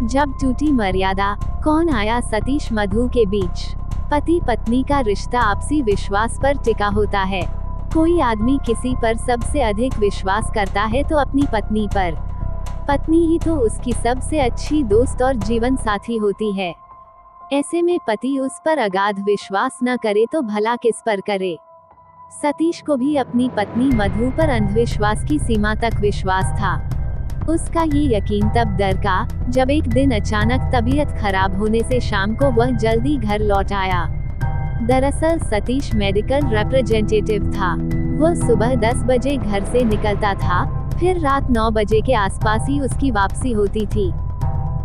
जब टूटी मर्यादा, कौन आया सतीश मधु के बीच। पति पत्नी का रिश्ता आपसी विश्वास पर टिका होता है। कोई आदमी किसी पर सबसे अधिक विश्वास करता है तो अपनी पत्नी पर। पत्नी ही तो उसकी सबसे अच्छी दोस्त और जीवन साथी होती है। ऐसे में पति उस पर अगाध विश्वास न करे तो भला किस पर करे। सतीश को भी अपनी पत्नी मधु पर अंधविश्वास की सीमा तक विश्वास था। उसका ये यकीन तब दरका जब एक दिन अचानक तबीयत खराब होने से शाम को वह जल्दी घर लौट आया। दरअसल सतीश मेडिकल रिप्रेजेंटेटिव था। वह सुबह 10 बजे घर से निकलता था, फिर रात 9 बजे के आसपास ही उसकी वापसी होती थी।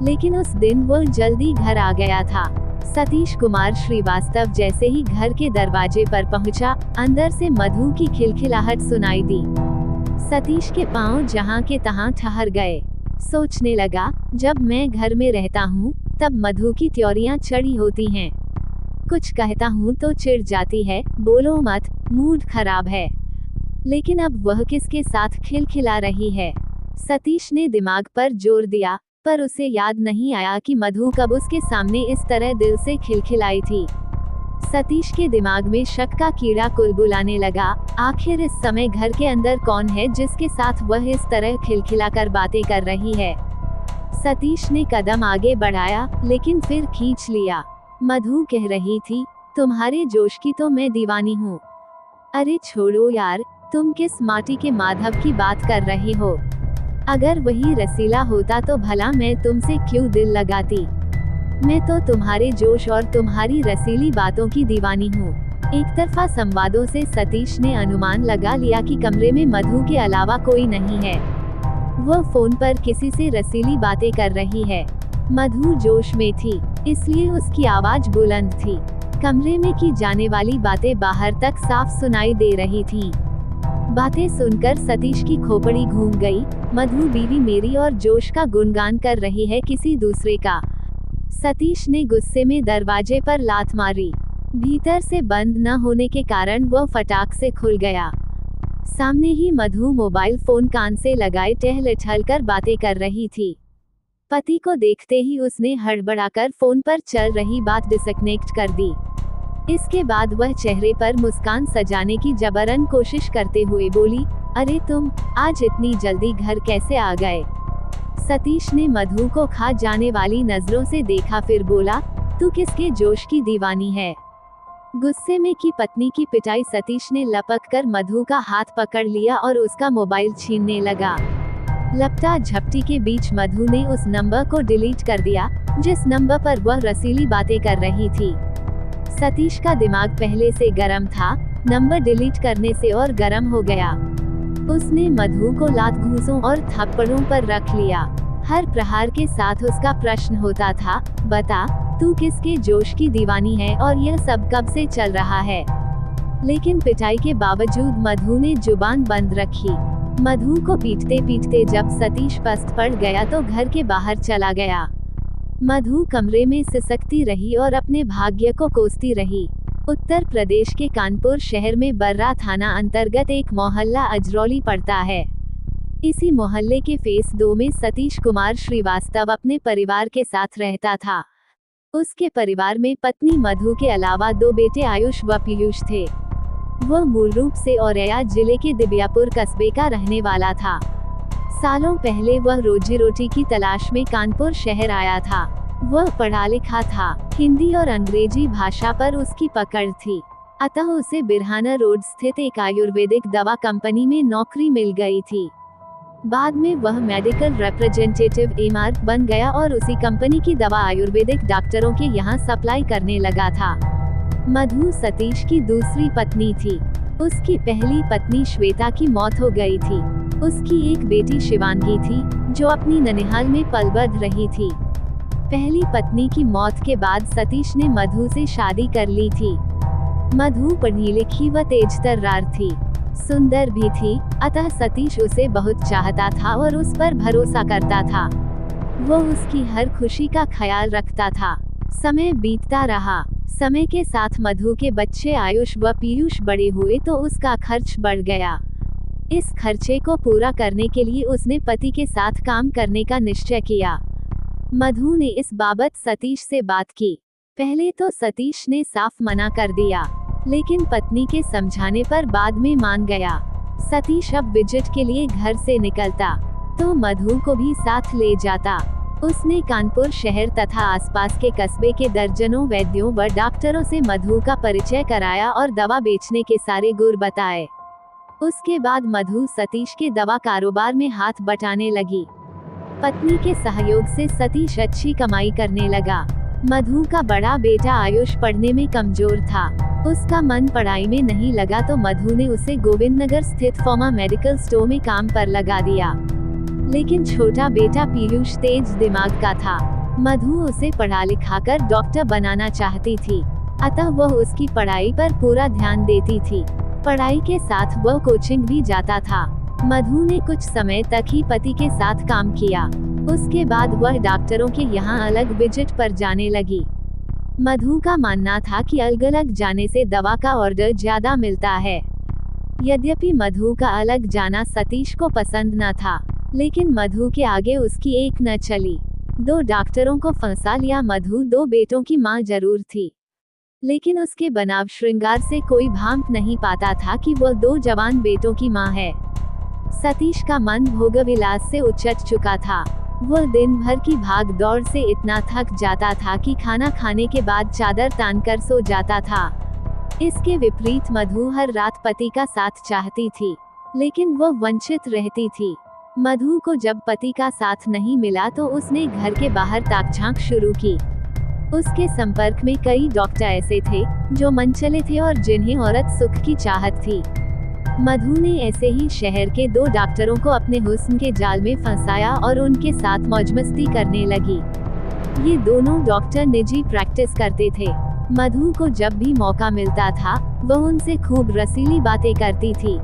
लेकिन उस दिन वह जल्दी घर आ गया था। सतीश कुमार श्रीवास्तव जैसे ही घर के दरवाजे पर पहुंचा, अंदर से मधु की खिलखिलाहट सुनाई दी। सतीश के पांव जहां के तहां ठहर गए। सोचने लगा, जब मैं घर में रहता हूँ तब मधु की त्योरियां चढ़ी होती हैं। कुछ कहता हूँ तो चिढ़ जाती है, बोलो मत, मूड खराब है। लेकिन अब वह किसके साथ खिलखिला रही है। सतीश ने दिमाग पर जोर दिया, पर उसे याद नहीं आया कि मधु कब उसके सामने इस तरह दिल से खिलखिलाई थी। सतीश के दिमाग में शक का कीड़ा कुलबुलाने लगा। आखिर इस समय घर के अंदर कौन है जिसके साथ वह इस तरह खिलखिलाकर बातें कर रही है। सतीश ने कदम आगे बढ़ाया, लेकिन फिर खींच लिया। मधु कह रही थी, तुम्हारे जोश की तो मैं दीवानी हूँ। अरे छोड़ो यार, तुम किस माटी के माधव की बात कर रही हो। अगर वही रसीला होता तो भला मैं तुमसे क्यों दिल लगाती। मैं तो तुम्हारे जोश और तुम्हारी रसीली बातों की दीवानी हूँ। एक तरफा संवादों से सतीश ने अनुमान लगा लिया कि कमरे में मधु के अलावा कोई नहीं है। वह फोन पर किसी से रसीली बातें कर रही है। मधु जोश में थी, इसलिए उसकी आवाज बुलंद थी। कमरे में की जाने वाली बातें बाहर तक साफ सुनाई दे रही थीं। बातें सुनकर सतीश की खोपड़ी घूम गई। मधु बीवी मेरी और जोश का गुणगान कर रही है किसी दूसरे का। सतीश ने गुस्से में दरवाजे पर लात मारी। भीतर से बंद न होने के कारण वह फटाक से खुल गया। सामने ही मधु मोबाइल फोन कान से लगाए टहल कर बातें कर रही थी। पति को देखते ही उसने हड़बड़ाकर फोन पर चल रही बात डिस्कनेक्ट कर दी। इसके बाद वह चेहरे पर मुस्कान सजाने की जबरन कोशिश करते हुए बोली, अरे तुम आज इतनी जल्दी घर कैसे आ गए। सतीश ने मधु को खा जाने वाली नजरों से देखा, फिर बोला, तू किसके जोश की दीवानी है। गुस्से में की पत्नी की पिटाई सतीश ने लपक कर मधु का हाथ पकड़ लिया और उसका मोबाइल छीनने लगा। लपटा झपटी के बीच मधु ने उस नंबर को डिलीट कर दिया जिस नंबर पर वह रसीली बातें कर रही थी। सतीश का दिमाग पहले से गर्म था, नंबर डिलीट करने से और गर्म हो गया। उसने मधु को लात घूंसों और थप्पड़ों पर रख लिया। हर प्रहार के साथ उसका प्रश्न होता था, बता, तू किसके जोश की दीवानी है और यह सब कब से चल रहा है। लेकिन पिटाई के बावजूद मधु ने जुबान बंद रखी। मधु को पीटते पीटते जब सतीश पस्त पड़ गया तो घर के बाहर चला गया। मधु कमरे में सिसकती रही और अपने भाग्य को कोसती रही। उत्तर प्रदेश के कानपुर शहर में बर्रा थाना अंतर्गत एक मोहल्ला अजरौली पड़ता है। इसी मोहल्ले के फेस 2 में सतीश कुमार श्रीवास्तव अपने परिवार के साथ रहता था। उसके परिवार में पत्नी मधु के अलावा 2 बेटे आयुष व पीयूष थे। वह मूल रूप से औरैया जिले के दिबियापुर कस्बे का रहने वाला था। सालों पहले वह रोजी रोटी की तलाश में कानपुर शहर आया था। वह पढ़ा लिखा था, हिंदी और अंग्रेजी भाषा पर उसकी पकड़ थी, अतः उसे बिरहाना रोड स्थित एक आयुर्वेदिक दवा कंपनी में नौकरी मिल गई थी। बाद में वह मेडिकल रिप्रेजेंटेटिव एमआर बन गया और उसी कंपनी की दवा आयुर्वेदिक डॉक्टरों के यहाँ सप्लाई करने लगा था। मधु सतीश की दूसरी पत्नी थी। उसकी पहली पत्नी श्वेता की मौत हो गई थी। उसकी एक बेटी शिवांगी थी जो अपनी ननिहाल में पलबद्ध रही थी। पहली पत्नी की मौत के बाद सतीश ने मधु से शादी कर ली थी। मधु पढ़ी लिखी व तेज तर्रार थी, सुंदर भी थी, अतः सतीश उसे बहुत चाहता था और उस पर भरोसा करता था। वो उसकी हर खुशी का ख्याल रखता था। समय बीतता रहा। समय के साथ मधु के बच्चे आयुष व पीयूष बड़े हुए तो उसका खर्च बढ़ गया। इस खर्चे को पूरा करने के लिए उसने पति के साथ काम करने का निश्चय किया। मधु ने इस बाबत सतीश से बात की। पहले तो सतीश ने साफ मना कर दिया, लेकिन पत्नी के समझाने पर बाद में मान गया। सतीश अब विजिट के लिए घर से निकलता तो मधु को भी साथ ले जाता। उसने कानपुर शहर तथा आसपास के कस्बे के दर्जनों वैद्यों व डॉक्टरों से मधु का परिचय कराया और दवा बेचने के सारे गुर बताए। उसके बाद मधु सतीश के दवा कारोबार में हाथ बटाने लगी। पत्नी के सहयोग से सतीश अच्छी कमाई करने लगा। मधु का बड़ा बेटा आयुष पढ़ने में कमजोर था। उसका मन पढ़ाई में नहीं लगा तो मधु ने उसे गोविंदनगर स्थित फॉर्मा मेडिकल स्टोर में काम पर लगा दिया। लेकिन छोटा बेटा पीयूष तेज दिमाग का था। मधु उसे पढ़ा लिखाकर डॉक्टर बनाना चाहती थी, अतः वह उसकी पढ़ाई पर पूरा ध्यान देती थी। पढ़ाई के साथ वह कोचिंग भी जाता था। मधु ने कुछ समय तक ही पति के साथ काम किया। उसके बाद वह डॉक्टरों के यहाँ अलग विजिट पर जाने लगी। मधु का मानना था कि अलग अलग जाने से दवा का ऑर्डर ज्यादा मिलता है। यद्यपि मधु का अलग जाना सतीश को पसंद न था, लेकिन मधु के आगे उसकी एक न चली। 2 डॉक्टरों को फंसा लिया। मधु 2 बेटों की मां जरूर थी, लेकिन उसके बनाव श्रृंगार से कोई भांप नहीं पाता था कि वह 2 जवान बेटों की मां है। सतीश का मन भोगविलास से उचट चुका था। वह दिन भर की भाग दौड़ से इतना थक जाता था कि खाना खाने के बाद चादर तानकर सो जाता था। इसके विपरीत मधु हर रात पति का साथ चाहती थी, लेकिन वह वंचित रहती थी। मधु को जब पति का साथ नहीं मिला तो उसने घर के बाहर ताकझांक शुरू की। उसके संपर्क में कई डॉक्टर ऐसे थे जो मनचले थे और जिन्हें औरत सुख की चाहत थी। मधु ने ऐसे ही शहर के 2 डॉक्टरों को अपने हुस्न के जाल में फंसाया और उनके साथ मौजमस्ती करने लगी। ये दोनों डॉक्टर निजी प्रैक्टिस करते थे। मधु को जब भी मौका मिलता था वह उनसे खूब रसीली बातें करती थी।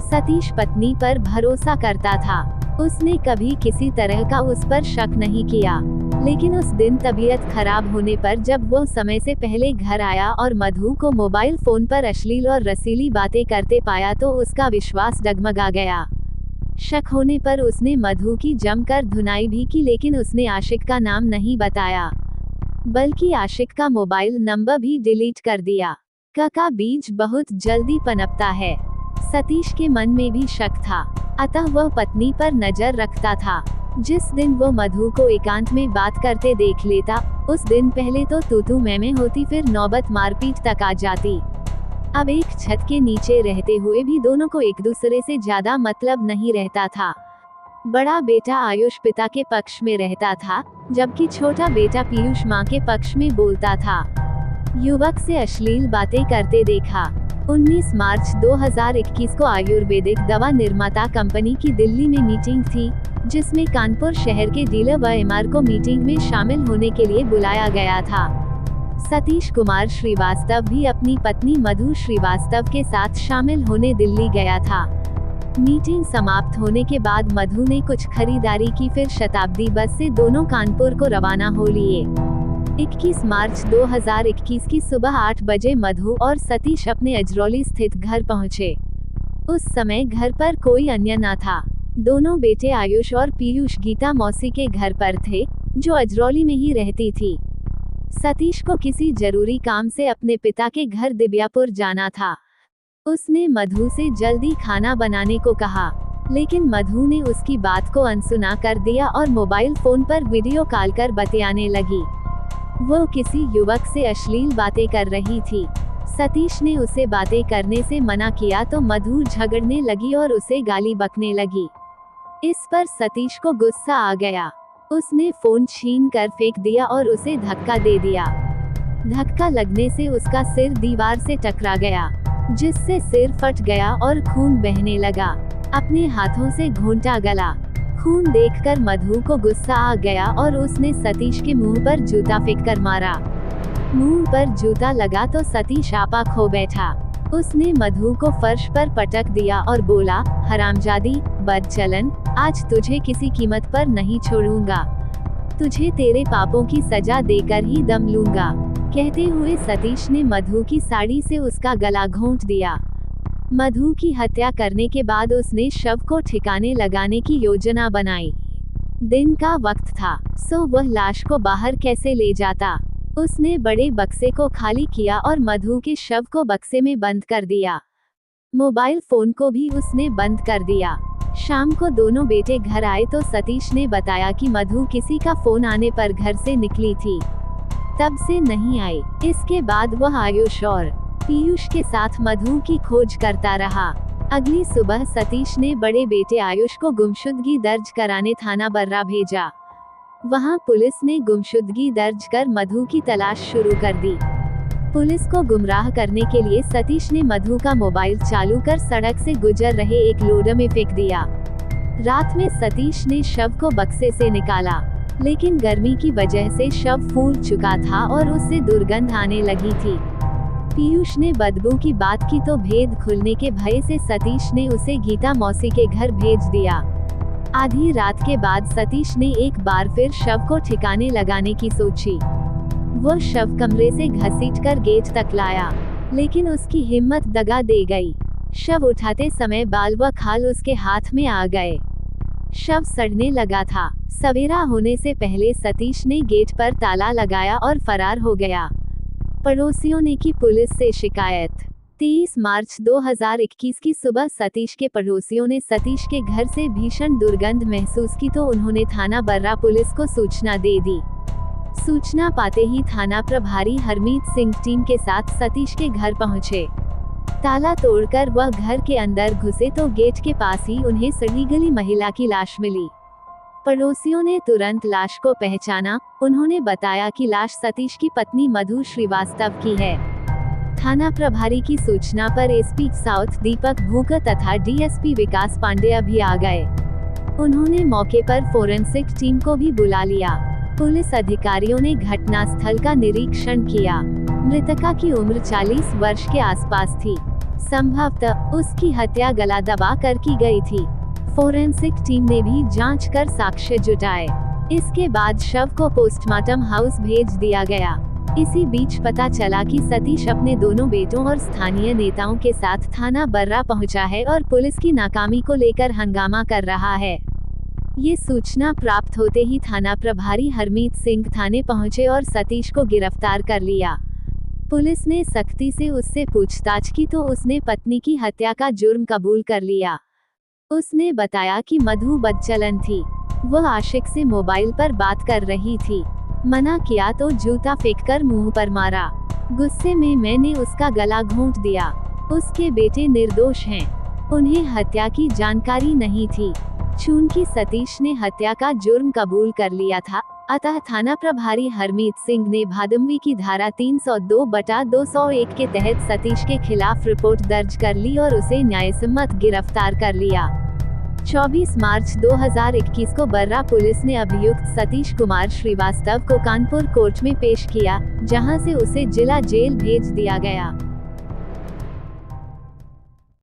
सतीश पत्नी पर भरोसा करता था। उसने कभी किसी तरह का उस पर शक नहीं किया, लेकिन उस दिन तबीयत खराब होने पर जब वो समय से पहले घर आया और मधु को मोबाइल फोन पर अश्लील और रसीली बातें करते पाया तो उसका विश्वास डगमगा गया। शक होने पर उसने मधु की जमकर धुनाई भी की, लेकिन उसने आशिक का नाम नहीं बताया, बल्कि आशिक का मोबाइल नंबर भी डिलीट कर दिया। का बीज बहुत जल्दी पनपता है। सतीश के मन में भी शक था, अतः वह पत्नी पर नजर रखता था। जिस दिन वो मधु को एकांत में बात करते देख लेता, उस दिन पहले तो तू मैं होती, फिर नौबत मारपीट तक आ जाती। अब एक छत के नीचे रहते हुए भी दोनों को एक दूसरे से ज्यादा मतलब नहीं रहता था। बड़ा बेटा आयुष पिता के पक्ष में रहता था, जबकि छोटा बेटा पीयूष मां के पक्ष में बोलता था। युवक से अश्लील बातें करते देखा। 19 मार्च 2021 को आयुर्वेदिक दवा निर्माता कंपनी की दिल्ली में मीटिंग थी, जिसमें कानपुर शहर के डीलर व एमआर को मीटिंग में शामिल होने के लिए बुलाया गया था। सतीश कुमार श्रीवास्तव भी अपनी पत्नी मधु श्रीवास्तव के साथ शामिल होने दिल्ली गया था। मीटिंग समाप्त होने के बाद मधु ने कुछ खरीदारी की, फिर शताब्दी बस से दोनों कानपुर को रवाना हो लिए। 21 मार्च 2021 की सुबह 8 बजे मधु और सतीश अपने अजरौली स्थित घर पहुंचे। उस समय घर पर कोई अन्य न था। दोनों बेटे आयुष और पीयूष गीता मौसी के घर पर थे, जो अजरौली में ही रहती थी। सतीश को किसी जरूरी काम से अपने पिता के घर दिव्यापुर जाना था। उसने मधु से जल्दी खाना बनाने को कहा, लेकिन मधु ने उसकी बात को अनसुना कर दिया और मोबाइल फोन पर वीडियो कॉल कर बतियाने लगी। वो किसी युवक से अश्लील बातें कर रही थी। सतीश ने उसे बातें करने से मना किया तो मधु झगड़ने लगी और उसे गाली बकने लगी। इस पर सतीश को गुस्सा आ गया। उसने फोन छीन कर फेंक दिया और उसे धक्का दे दिया। धक्का लगने से उसका सिर दीवार से टकरा गया, जिससे सिर फट गया और खून बहने लगा। अपने हाथों से घूंटा गला। खून देखकर मधु को गुस्सा आ गया और उसने सतीश के मुंह पर जूता फेंककर मारा। मुंह पर जूता लगा तो सतीश आपा खो बैठा। उसने मधु को फर्श पर पटक दिया और बोला, हरामजादी, बदचलन, आज तुझे किसी कीमत पर नहीं छोड़ूंगा। तुझे तेरे पापों की सजा देकर ही दम लूंगा। कहते हुए सतीश ने मधु की साड़ी से उसका गला घोंट दिया। मधु की हत्या करने के बाद उसने शव को ठिकाने लगाने की योजना बनाई। दिन का वक्त था। सो वह लाश को बाहर कैसे ले जाता। उसने बड़े बक्से को खाली किया और मधु के शव को बक्से में बंद कर दिया। मोबाइल फोन को भी उसने बंद कर दिया। शाम को दोनों बेटे घर आए तो सतीश ने बताया कि मधु किसी का फोन आने पर घर से निकली थी, तब से नहीं आई। इसके बाद वह आयुष और पीयूष के साथ मधु की खोज करता रहा। अगली सुबह सतीश ने बड़े बेटे आयुष को गुमशुदगी दर्ज कराने थाना बर्रा भेजा। वहां पुलिस ने गुमशुदगी दर्ज कर मधु की तलाश शुरू कर दी। पुलिस को गुमराह करने के लिए सतीश ने मधु का मोबाइल चालू कर सड़क से गुजर रहे एक लोडर में फेंक दिया। रात में सतीश ने शव को बक्से से निकाला, लेकिन गर्मी की वजह से शव फूल चुका था और उससे दुर्गंध आने लगी थी। पीयूष ने बदबू की बात की तो भेद खुलने के भय से सतीश ने उसे गीता मौसी के घर भेज दिया। आधी रात के बाद सतीश ने एक बार फिर शव को ठिकाने लगाने की सोची। वह शव कमरे से घसीटकर गेट तक लाया, लेकिन उसकी हिम्मत दगा दे गई। शव उठाते समय बाल व खाल उसके हाथ में आ गए। शव सड़ने लगा था। सवेरा होने से पहले सतीश ने गेट पर ताला लगाया और फरार हो गया। पड़ोसियों ने की पुलिस से शिकायत। 23 मार्च 2021 की सुबह सतीश के पड़ोसियों ने सतीश के घर से भीषण दुर्गंध महसूस की तो उन्होंने थाना बर्रा पुलिस को सूचना दे दी। सूचना पाते ही थाना प्रभारी हरमीत सिंह टीम के साथ सतीश के घर पहुंचे। ताला तोड़कर वह घर के अंदर घुसे तो गेट के पास ही उन्हें सड़ी गली महिला की लाश मिली। पड़ोसियों ने तुरंत लाश को पहचाना। उन्होंने बताया कि लाश सतीश की पत्नी मधु श्रीवास्तव की है। थाना प्रभारी की सूचना पर एसपी साउथ दीपक भूक तथा डीएसपी विकास पांडे भी आ गए। उन्होंने मौके पर फोरेंसिक टीम को भी बुला लिया। पुलिस अधिकारियों ने घटनास्थल का निरीक्षण किया। मृतका की उम्र 40 वर्ष के आसपास थी। संभवतः उसकी हत्या गला दबा कर की गई थी। फोरेंसिक टीम ने भी जांच कर साक्ष्य जुटाए। इसके बाद शव को पोस्टमार्टम हाउस भेज दिया गया। इसी बीच पता चला कि सतीश अपने दोनों बेटों और स्थानीय नेताओं के साथ थाना बर्रा पहुंचा है और पुलिस की नाकामी को लेकर हंगामा कर रहा है। ये सूचना प्राप्त होते ही थाना प्रभारी हरमीत सिंह थाने पहुंचे और सतीश को गिरफ्तार कर लिया। पुलिस ने सख्ती से उससे पूछताछ की तो उसने पत्नी की हत्या का जुर्म कबूल कर लिया। उसने बताया कि मधु बदचलन थी। वह आशिक से मोबाइल पर बात कर रही थी। मना किया तो जूता फेंककर मुंह पर मारा। गुस्से में मैंने उसका गला घोंट दिया। उसके बेटे निर्दोष हैं। उन्हें हत्या की जानकारी नहीं थी। चूंकि सतीश ने हत्या का जुर्म कबूल कर लिया था, अतः थाना प्रभारी हरमीत सिंह ने भादमवी की धारा 302/201 के तहत सतीश के खिलाफ रिपोर्ट दर्ज कर ली और उसे न्यायसम्मत गिरफ्तार कर लिया। 24 मार्च 2021 को बर्रा पुलिस ने अभियुक्त सतीश कुमार श्रीवास्तव को कानपुर कोर्ट में पेश किया, जहां से उसे जिला जेल भेज दिया गया।